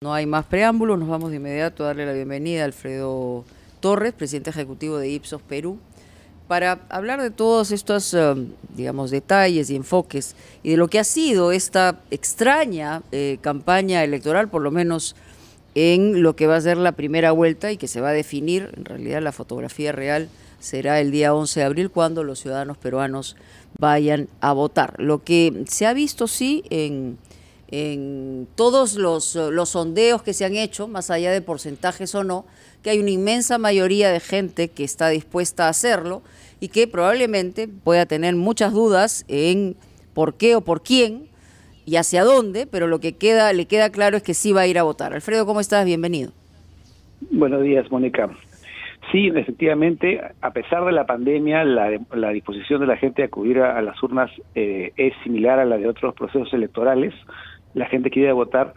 No hay más preámbulos, nos vamos de inmediato a darle la bienvenida a Alfredo Torres, presidente ejecutivo de Ipsos Perú, para hablar de todos estos, digamos, detalles y enfoques y de lo que ha sido esta extraña campaña electoral, por lo menos en lo que va a ser la primera vuelta y que se va a definir. En realidad la fotografía real será el día 11 de abril cuando los ciudadanos peruanos vayan a votar. Lo que se ha visto, sí, en todos los sondeos que se han hecho, más allá de porcentajes o no, que hay una inmensa mayoría de gente que está dispuesta a hacerlo y que probablemente pueda tener muchas dudas en por qué o por quién y hacia dónde, pero lo que le queda claro es que sí va a ir a votar. Alfredo, ¿cómo estás? Bienvenido. Buenos días, Mónica. Sí, efectivamente, a pesar de la pandemia, la disposición de la gente a acudir a las urnas es similar a la de otros procesos electorales. La gente quiere votar,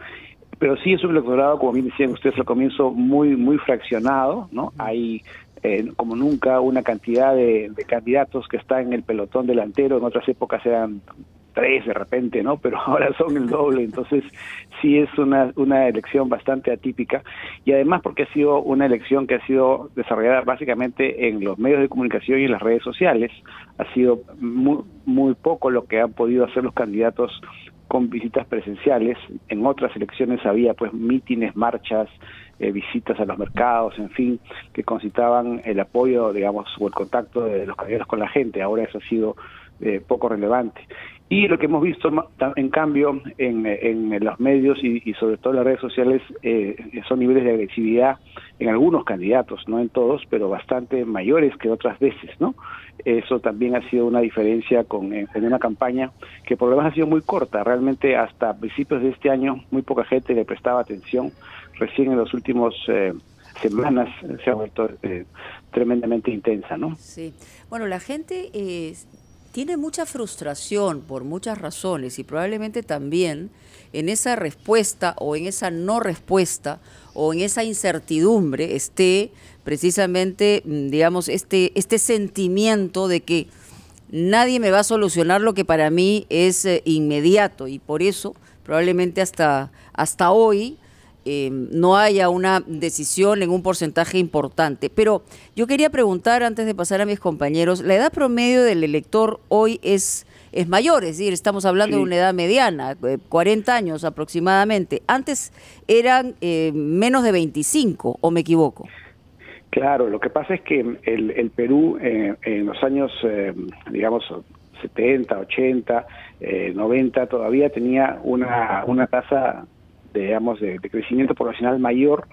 pero sí es un electorado, como bien decían ustedes al comienzo, muy fraccionado, ¿no? Hay como nunca una cantidad de candidatos que están en el pelotón delantero. En otras épocas eran 3 de repente, ¿no? Pero ahora son el doble. Entonces sí es una elección bastante atípica, y además porque ha sido una elección que ha sido desarrollada básicamente en los medios de comunicación y en las redes sociales. Ha sido muy poco lo que han podido hacer los candidatos con visitas presenciales. En otras elecciones había pues mítines, marchas, visitas a los mercados, en fin, que concitaban el apoyo, digamos, o el contacto de los candidatos con la gente. Ahora eso ha sido poco relevante. Y lo que hemos visto, en cambio, en los medios y sobre todo en las redes sociales, son niveles de agresividad en algunos candidatos, no en todos, pero bastante mayores que otras veces, ¿no? Eso también ha sido una diferencia en una campaña que por lo demás ha sido muy corta. Realmente hasta principios de este año muy poca gente le prestaba atención. Recién en los últimos semanas se ha vuelto tremendamente intensa, ¿no? Sí. Bueno, la gente tiene mucha frustración por muchas razones y probablemente también en esa respuesta o en esa no respuesta o en esa incertidumbre esté precisamente, digamos, este sentimiento de que nadie me va a solucionar lo que para mí es inmediato, y por eso probablemente hasta hoy no haya una decisión en un porcentaje importante. Pero yo quería preguntar, antes de pasar a mis compañeros, la edad promedio del elector hoy es mayor, es decir, estamos hablando de una edad mediana, 40 años aproximadamente. Antes eran menos de 25, ¿o me equivoco? Claro, lo que pasa es que el Perú en los años, digamos, 70, 80, 90, todavía tenía una tasa, digamos, de crecimiento poblacional mayor,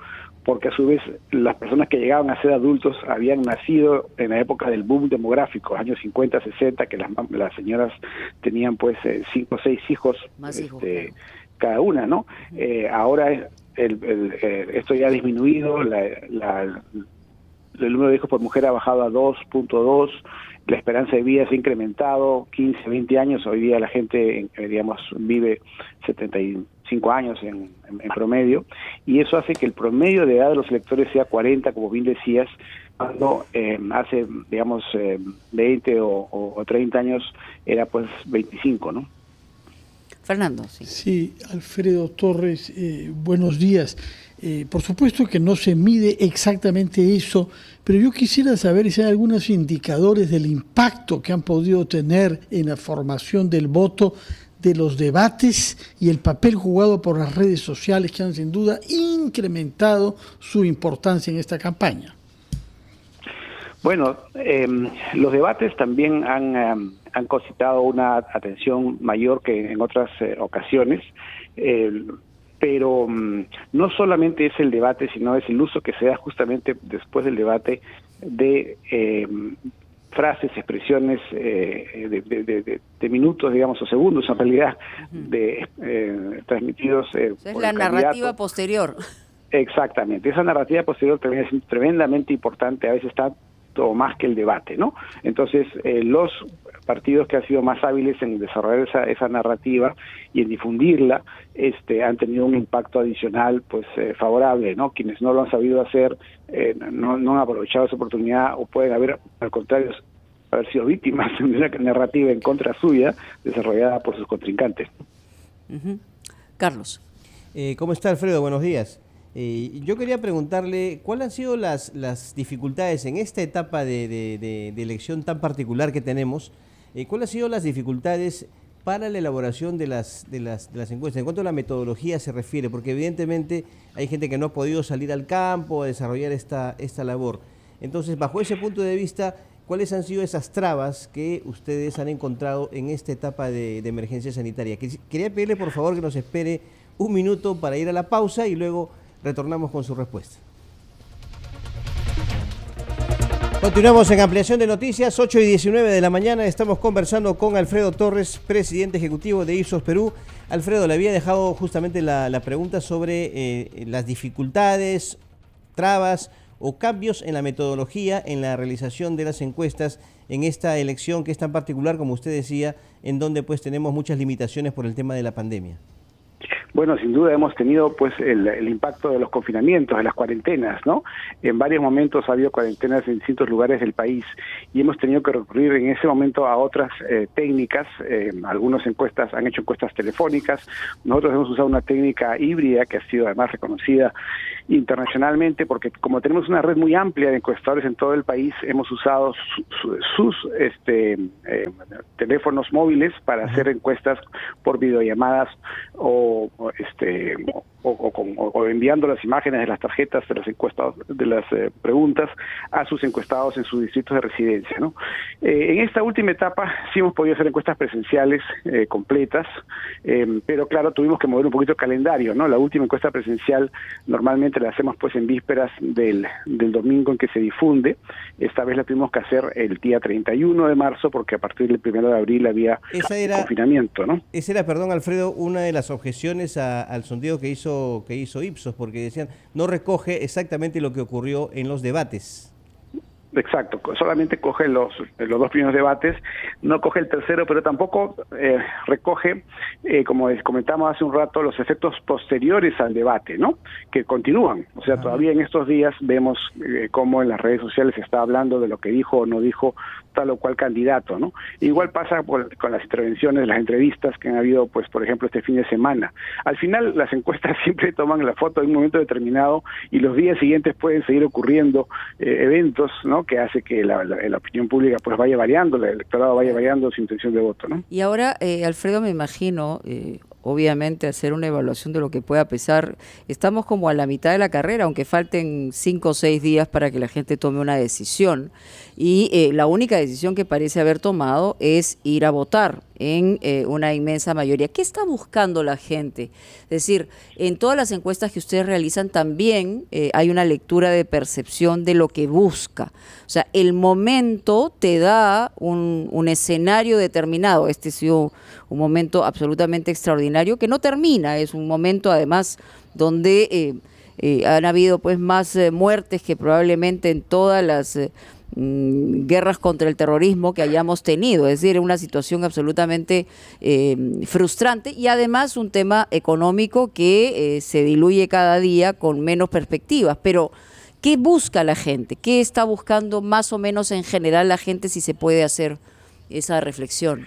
porque a su vez las personas que llegaban a ser adultos habían nacido en la época del boom demográfico, años 50, 60, que las señoras tenían pues 5 o 6 hijos, Más hijos, claro, cada una, ¿no? Ahora esto ya ha disminuido, el número de hijos por mujer ha bajado a 2.2, la esperanza de vida se ha incrementado 15, 20 años. Hoy día la gente, digamos, vive 75 años en promedio, y eso hace que el promedio de edad de los electores sea 40, como bien decías, cuando hace, digamos, 20 o 30 años era pues 25, ¿no? Fernando, sí. Sí, Alfredo Torres, buenos días. Por supuesto que no se mide exactamente eso, pero yo quisiera saber si hay algunos indicadores del impacto que han podido tener en la formación del voto de los debates y el papel jugado por las redes sociales, que han sin duda incrementado su importancia en esta campaña. Bueno, los debates también han concitado una atención mayor que en otras ocasiones, pero no solamente es el debate, sino es el uso que se da justamente después del debate de frases, expresiones de minutos, digamos, o segundos en realidad, transmitidos Es por la el narrativa candidato. posterior. Exactamente, esa narrativa posterior también es tremendamente importante, a veces está todo más que el debate, ¿no? Entonces, los partidos que han sido más hábiles en desarrollar esa narrativa y en difundirla, han tenido un impacto adicional, pues, favorable, ¿no? Quienes no lo han sabido hacer, no han aprovechado esa oportunidad, o pueden haber, al contrario, haber sido víctimas de una narrativa en contra suya, desarrollada por sus contrincantes. Carlos. ¿Cómo está, Alfredo? Buenos días. Yo quería preguntarle, ¿cuáles han sido las dificultades en esta etapa de elección tan particular que tenemos? ¿Cuáles han sido las dificultades para la elaboración de las encuestas? En cuanto a la metodología se refiere, porque evidentemente hay gente que no ha podido salir al campo a desarrollar esta labor. Entonces, bajo ese punto de vista, ¿cuáles han sido esas trabas que ustedes han encontrado en esta etapa de emergencia sanitaria? Quería pedirle, por favor, que nos espere un minuto para ir a la pausa y luego retornamos con su respuesta. Continuamos en Ampliación de Noticias, 8:19 de la mañana. Estamos conversando con Alfredo Torres, presidente ejecutivo de Ipsos Perú. Alfredo, le había dejado justamente la pregunta sobre las dificultades, trabas o cambios en la metodología en la realización de las encuestas en esta elección que es tan particular, como usted decía, en donde pues tenemos muchas limitaciones por el tema de la pandemia. Bueno, sin duda hemos tenido pues el impacto de los confinamientos, de las cuarentenas, ¿no? En varios momentos ha habido cuarentenas en distintos lugares del país y hemos tenido que recurrir en ese momento a otras técnicas. Algunas encuestas han hecho encuestas telefónicas. Nosotros hemos usado una técnica híbrida que ha sido además reconocida internacionalmente, porque como tenemos una red muy amplia de encuestadores en todo el país, hemos usado sus teléfonos móviles para hacer encuestas por videollamadas o enviando las imágenes de las tarjetas de las encuestas, de las preguntas a sus encuestados en sus distritos de residencia, ¿no? En esta última etapa sí hemos podido hacer encuestas presenciales completas, pero claro, tuvimos que mover un poquito el calendario, ¿no? La última encuesta presencial normalmente la hacemos pues en vísperas del domingo en que se difunde. Esta vez la tuvimos que hacer el día 31 de marzo porque a partir del 1 de abril había confinamiento, ¿no? Esa era, perdón, Alfredo, una de las objeciones al sondeo que hizo Ipsos, porque decían no recoge exactamente lo que ocurrió en los debates. Exacto, solamente coge los dos primeros debates, no coge el tercero, pero tampoco recoge, como comentamos hace un rato, los efectos posteriores al debate, ¿no? Que continúan. O sea, todavía en estos días vemos cómo en las redes sociales se está hablando de lo que dijo o no dijo tal o cual candidato, ¿no? Igual pasa con las intervenciones, las entrevistas que han habido, pues, por ejemplo, este fin de semana. Al final, las encuestas siempre toman la foto en un momento determinado y los días siguientes pueden seguir ocurriendo eventos, ¿no? Que hace que la opinión pública pues vaya variando, el electorado vaya variando su intención de voto, ¿no? Y ahora, Alfredo, me imagino, obviamente hacer una evaluación de lo que pueda pesar. Estamos como a la mitad de la carrera, aunque falten 5 o 6 días para que la gente tome una decisión. Y la única decisión que parece haber tomado es ir a votar en una inmensa mayoría. ¿Qué está buscando la gente? Es decir, en todas las encuestas que ustedes realizan también hay una lectura de percepción de lo que busca. O sea, el momento te da un escenario determinado. Este ha sido un momento absolutamente extraordinario que no termina. Es un momento además donde han habido pues más muertes que probablemente en todas las guerras contra el terrorismo que hayamos tenido. Es decir, una situación absolutamente frustrante y además un tema económico que se diluye cada día con menos perspectivas. Pero ¿qué busca la gente? ¿Qué está buscando más o menos en general la gente, si se puede hacer esa reflexión?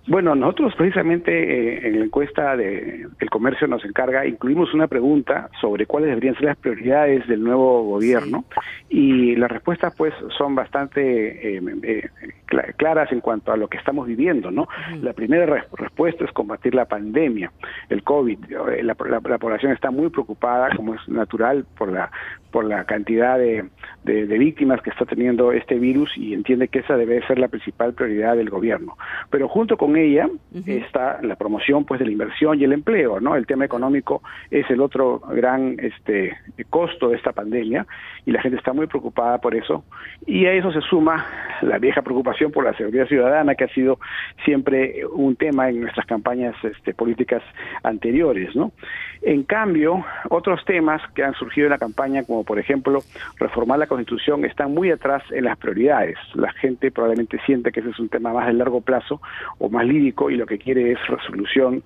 Bueno, nosotros precisamente en la encuesta del comercio nos encarga, incluimos una pregunta sobre cuáles deberían ser las prioridades del nuevo gobierno, y las respuestas pues son bastante claras en cuanto a lo que estamos viviendo, ¿no? La primera respuesta es combatir la pandemia, el COVID. La población está muy preocupada, como es natural, por la cantidad de víctimas que está teniendo este virus, y entiende que esa debe ser la principal prioridad del gobierno. Pero junto con ella está la promoción pues de la inversión y el empleo, ¿no? El tema económico es el otro gran costo de esta pandemia, y la gente está muy preocupada por eso, y a eso se suma la vieja preocupación por la seguridad ciudadana, que ha sido siempre un tema en nuestras campañas políticas anteriores, ¿no? En cambio, otros temas que han surgido en la campaña, como por ejemplo reformar la Constitución, están muy atrás en las prioridades. La gente probablemente siente que ese es un tema más de largo plazo o más lírico, y lo que quiere es resolución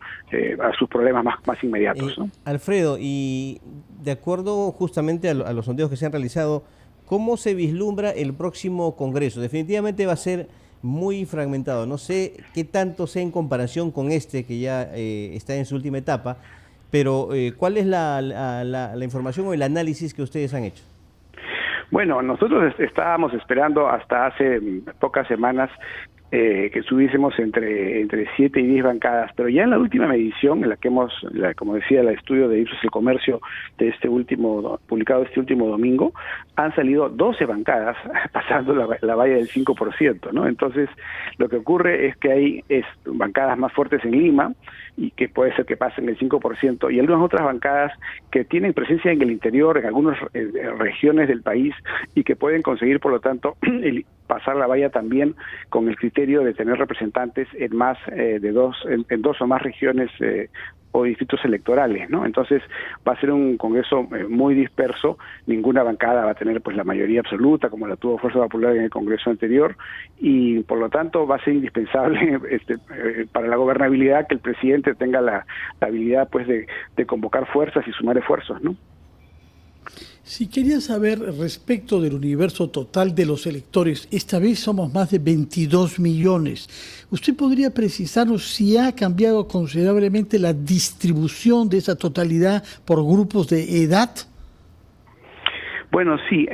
a sus problemas más inmediatos, ¿no? Alfredo, y de acuerdo justamente a los sondeos que se han realizado, ¿cómo se vislumbra el próximo Congreso? Definitivamente va a ser muy fragmentado. No sé qué tanto sea en comparación con este, que ya está en su última etapa, pero ¿cuál es la información o el análisis que ustedes han hecho? Bueno, nosotros estábamos esperando hasta hace pocas semanas que subiésemos entre 7 y 10 bancadas, pero ya en la última medición, en la que como decía, el estudio de Ipsos El Comercio publicado este último domingo, han salido 12 bancadas pasando la valla del 5%, ¿no? Entonces, lo que ocurre es que hay bancadas más fuertes en Lima, y que puede ser que pasen el 5%, y algunas otras bancadas que tienen presencia en el interior, en algunas regiones del país, y que pueden conseguir, por lo tanto, pasar la valla también con el criterio de tener representantes en más en dos o más regiones o distritos electorales, ¿no? Entonces va a ser un Congreso muy disperso, ninguna bancada va a tener pues la mayoría absoluta como la tuvo Fuerza Popular en el Congreso anterior, y por lo tanto va a ser indispensable para la gobernabilidad que el presidente tenga la habilidad pues de convocar fuerzas y sumar esfuerzos, ¿no? Si quería saber respecto del universo total de los electores, esta vez somos más de 22 millones. ¿Usted podría precisarnos si ha cambiado considerablemente la distribución de esa totalidad por grupos de edad? Bueno, sí,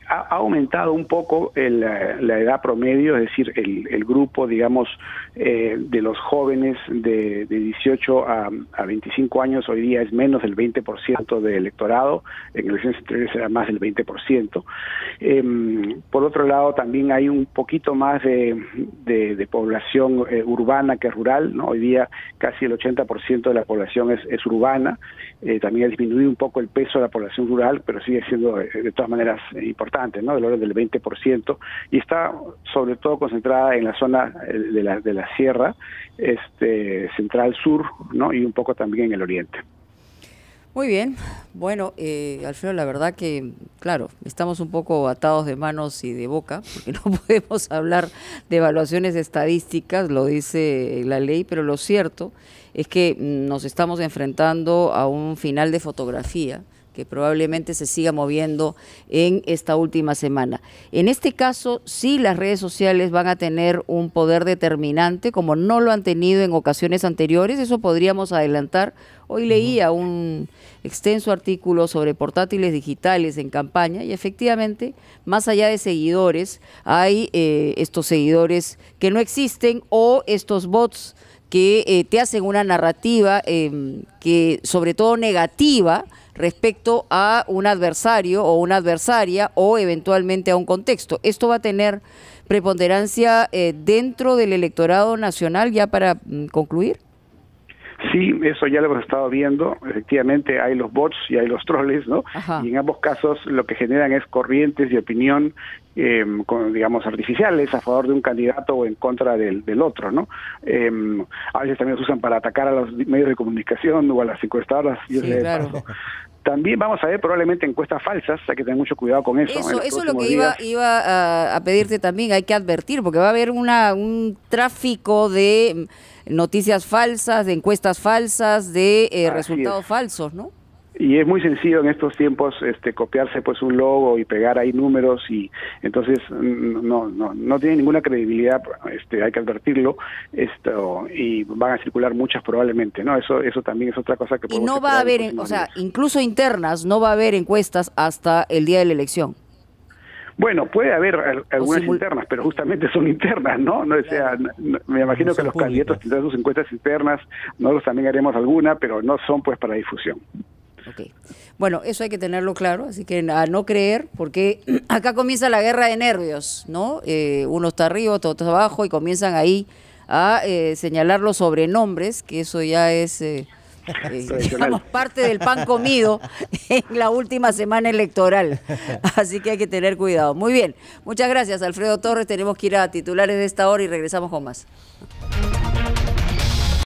ha aumentado un poco la edad promedio, es decir, el grupo, digamos, de los jóvenes de 18 a 25 años hoy día es menos del 20% del electorado, en elecciones anteriores era más del 20%. Por otro lado, también hay un poquito más de población urbana que rural, ¿no? Hoy día casi el 80% de la población es urbana, también ha disminuido un poco el peso de la población rural, pero sigue siendo de todas maneras importante, ¿no? Del orden del 20%, y está sobre todo concentrada en la zona de la sierra central sur, ¿no? Y un poco también en el oriente. Muy bien, bueno, Alfredo, la verdad que, claro, estamos un poco atados de manos y de boca, porque no podemos hablar de evaluaciones estadísticas, lo dice la ley, pero lo cierto es que nos estamos enfrentando a un final de fotografía que probablemente se siga moviendo en esta última semana. En este caso, sí, las redes sociales van a tener un poder determinante, como no lo han tenido en ocasiones anteriores, eso podríamos adelantar. Hoy leía un extenso artículo sobre portátiles digitales en campaña y efectivamente, más allá de seguidores, hay estos seguidores que no existen o estos bots que te hacen una narrativa que sobre todo negativa respecto a un adversario o una adversaria o eventualmente a un contexto. ¿Esto va a tener preponderancia dentro del electorado nacional ya para concluir? Sí, eso ya lo hemos estado viendo. Efectivamente hay los bots y hay los troles, ¿no? Ajá. Y en ambos casos lo que generan es corrientes de opinión, digamos, artificiales a favor de un candidato o en contra del otro, ¿no? A veces también se usan para atacar a los medios de comunicación o a las encuestadoras. Sí, claro. También vamos a ver probablemente encuestas falsas, hay que tener mucho cuidado con eso. Eso es lo que iba a pedirte también, hay que advertir, porque va a haber un tráfico de noticias falsas, de encuestas falsas, de resultados falsos, ¿no? Y es muy sencillo en estos tiempos copiarse pues un logo y pegar ahí números, y entonces no tiene ninguna credibilidad, hay que advertirlo, y van a circular muchas probablemente, ¿no? Eso también es otra cosa que podemos. Y no va a haber, o sea, incluso internas, no va a haber encuestas hasta el día de la elección. Bueno, puede haber algunas internas, pero justamente son internas, ¿no? O sea, me imagino que los candidatos tendrán sus encuestas internas, nosotros también haremos alguna, pero no son pues para difusión. Okay. Bueno, eso hay que tenerlo claro, así que a no creer, porque acá comienza la guerra de nervios, ¿no? Uno está arriba, otro está abajo, y comienzan ahí a señalar los sobrenombres, que eso ya es digamos, parte del pan comido en la última semana electoral. Así que hay que tener cuidado. Muy bien, muchas gracias, Alfredo Torres. Tenemos que ir a titulares de esta hora y regresamos con más.